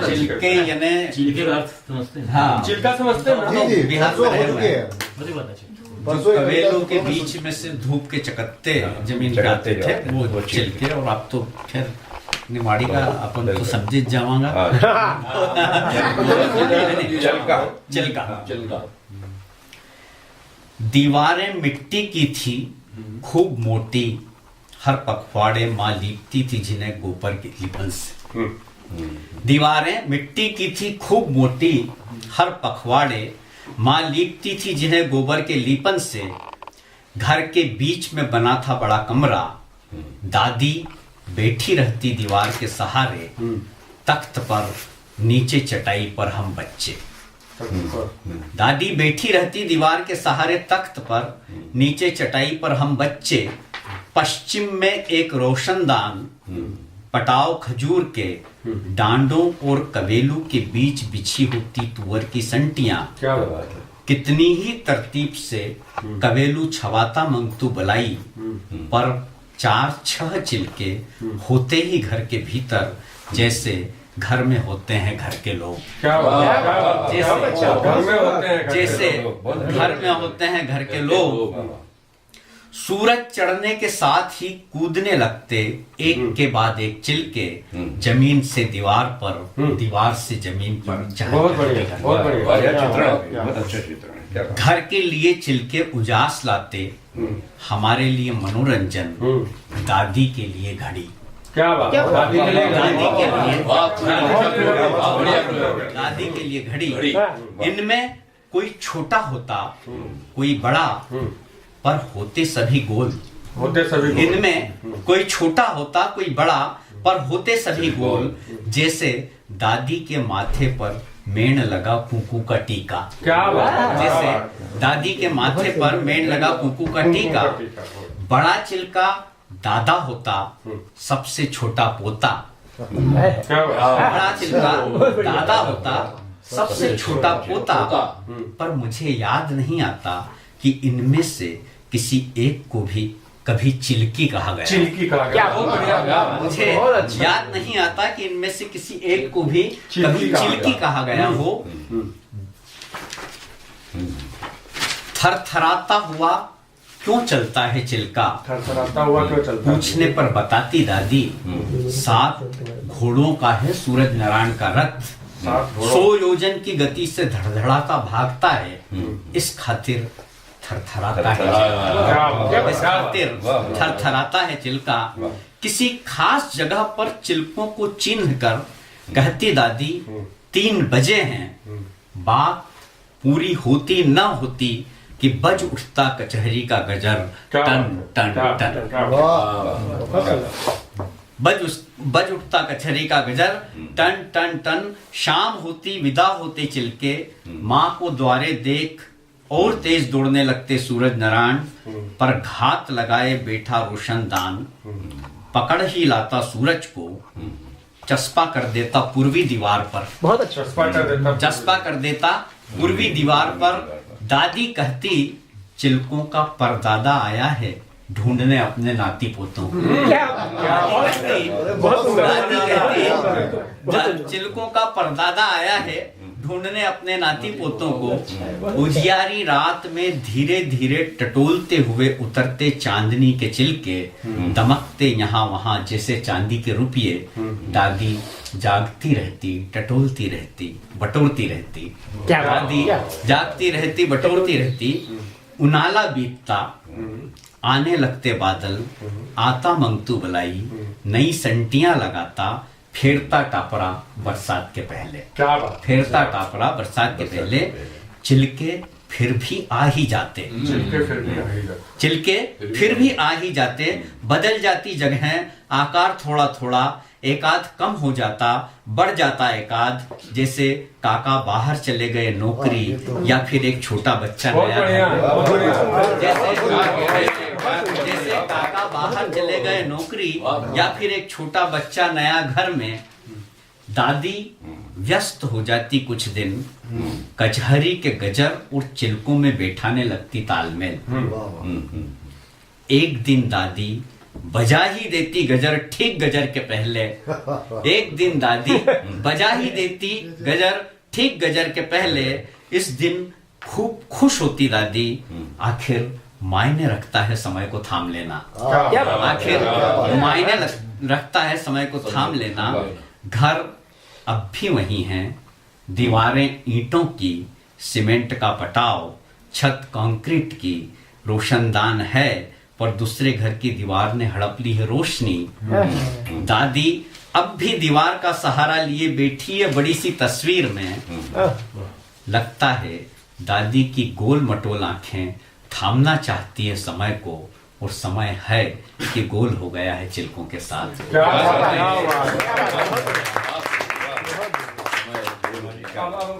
चिल्के यानी चिल्के का अर्थ समझते हैं? हाँ, चिल्का समझते हैं ना? बिहार में रहे हुए हैं। बड़ी बात है। जो कवेलों के बीच में से धूप के चकत्ते जमीन पे आते थे वो चिल्के। और अब तो खैर निमाड़ी का अपन तो समझे जावांगा। चिल्का। दीवारें मिट्टी की थी खूब मोटी, हर पखवाड़े माँ लीपती थी जिन्हें गोबर के लिपन से। दीवारें मिट्टी की थी खूब मोटी, हर पखवाड़े माँ लीपती थी जिन्हें गोबर के लीपन से। घर के बीच में बना था बड़ा कमरा, दादी बैठी रहती दीवार के सहारे, तख्त पर नीचे चटाई पर हम बच्चे। दादी बैठी रहती दीवार के सहारे, तख्त पर नीचे चटाई पर हम बच्चे। पश्चिम में एक रोशनदान, पटाव खजूर के डांडों और कवेलू के बीच बिछी होती तुअर की संटियां। क्या बात है। कितनी ही तरतीब से कवेलू छवाता मंगतू बलाई, पर 4-6 चिल्के होते ही घर के भीतर, जैसे घर में होते हैं घर के लोग। क्या बात है। जैसे घर में होते हैं घर के लोग। सूरज चढ़ने के साथ ही कूदने लगते एक के बाद एक चिल्के, जमीन से दीवार पर, दीवार से जमीन पर। बहुत बढ़िया, बहुत बढ़िया। बहुत अच्छा चित्रण है। घर के लिए चिल्के उजास लाते, हमारे लिए मनोरंजन, दादी के लिए घड़ी। क्या बात है। दादी के लिए घड़ी। इनमें कोई छोटा होता कोई बड़ा, पर होते सभी गोल। इनमें कोई छोटा होता कोई बड़ा, पर होते सभी गोल। जैसे दादी के माथे पर मेण लगा कुकू का टीका। क्या बात है। जैसे दादी के माथे पर मेण लगा कुकू का टीका। बड़ा चिल्का दादा होता, सबसे छोटा पोता। बड़ा चिल्का दादा होता, सबसे छोटा पोता। पर मुझे याद नहीं आता कि इनमें से किसी एक को भी कभी चिल्की कहा गया। चिल्की कहा गया। मुझे याद नहीं आता कि इनमें से किसी एक को भी कभी चिल्की कहा गया हो। थरथराता हुआ क्यों चलता है चिल्का, थरथराता हुआ क्यों चलता है? पूछने पर बताती दादी, 7 घोड़ों का है सूरज नारायण का रथ। 100 योजन की गति से धड़धड़ाता भागता है, इस खातिर थरथराता है। इस खातिर थरथराता है चिल्का। किसी खास जगह पर चिल्कों को चिन्ह कर कहती दादी, 3 बजे हैं। बात पूरी होती न होती कि बज उठता कचहरी का गजर, टन टन टन। बज उठता कचहरी का गजर, टन टन टन। शाम होती विदा होते चिल्के, माँ को द्वारे देख और तेज दौड़ने लगते सूरज नारायण। पर घात लगाए बैठा रोशनदान, पकड़ ही लाता सूरज को, चस्पा कर देता पूर्वी दीवार पर। बहुत अच्छा। चस्पा कर देता पूर्वी दीवार पर। दादी कहती, चिल्कों का परदादा आया है ढूंढने अपने नाती पोतों को। दादी कहती, चिल्कों का परदादा आया है ढूंढने अपने नाती पोतों को। उजियारी रात में धीरे धीरे टटोलते हुए उतरते चांदनी के चिल्के, दमकते यहाँ वहां जैसे चांदी के रुपये। दादी जागती रहती, टटोलती रहती, बटोरती रहती। दादी जागती रहती, बटोरती रहती। उनाला बीतता, आने लगते बादल, आता मंगतू बलाई, नई संटियां लगाता, फेरता टापरा बरसात के पहले। क्या बात। फेरता टापरा बरसात के पहले। चिल्के फिर भी आ ही जाते, चिल्के फिर भी आ ही जाते। बदल जाती जगहें, आकार थोड़ा थोड़ा, एकाध कम हो जाता, बढ़ जाता एकाध। जैसे काका बाहर चले गए नौकरी, या फिर एक छोटा बच्चा नया। जैसे काका बाहर चले गए नौकरी, या फिर एक छोटा बच्चा नया घर में। दादी व्यस्त हो जाती कुछ दिन, कचहरी के गजर और चिल्कों में बैठाने लगती तालमेल। एक दिन दादी बजा ही देती गजर ठीक गजर के पहले। एक दिन दादी बजा ही देती गजर ठीक गजर के पहले। इस दिन खूब खुश होती दादी। आखिर मायने रखता है समय को थाम लेना। आखिर मायने रखता है समय को थाम लेना। घर अब भी वही हैं, दीवारें ईंटों की, सीमेंट का पटाव, छत कंक्रीट की, रोशनदान है पर दूसरे घर की दीवार ने हड़प ली है रोशनी। दादी अब भी दीवार का सहारा लिए बैठी है बड़ी सी तस्वीर में। लगता है दादी की गोल मटोल आंखें थामना चाहती है समय को, और समय है कि गोल हो गया है चिलकों के साथ। क्या बात है।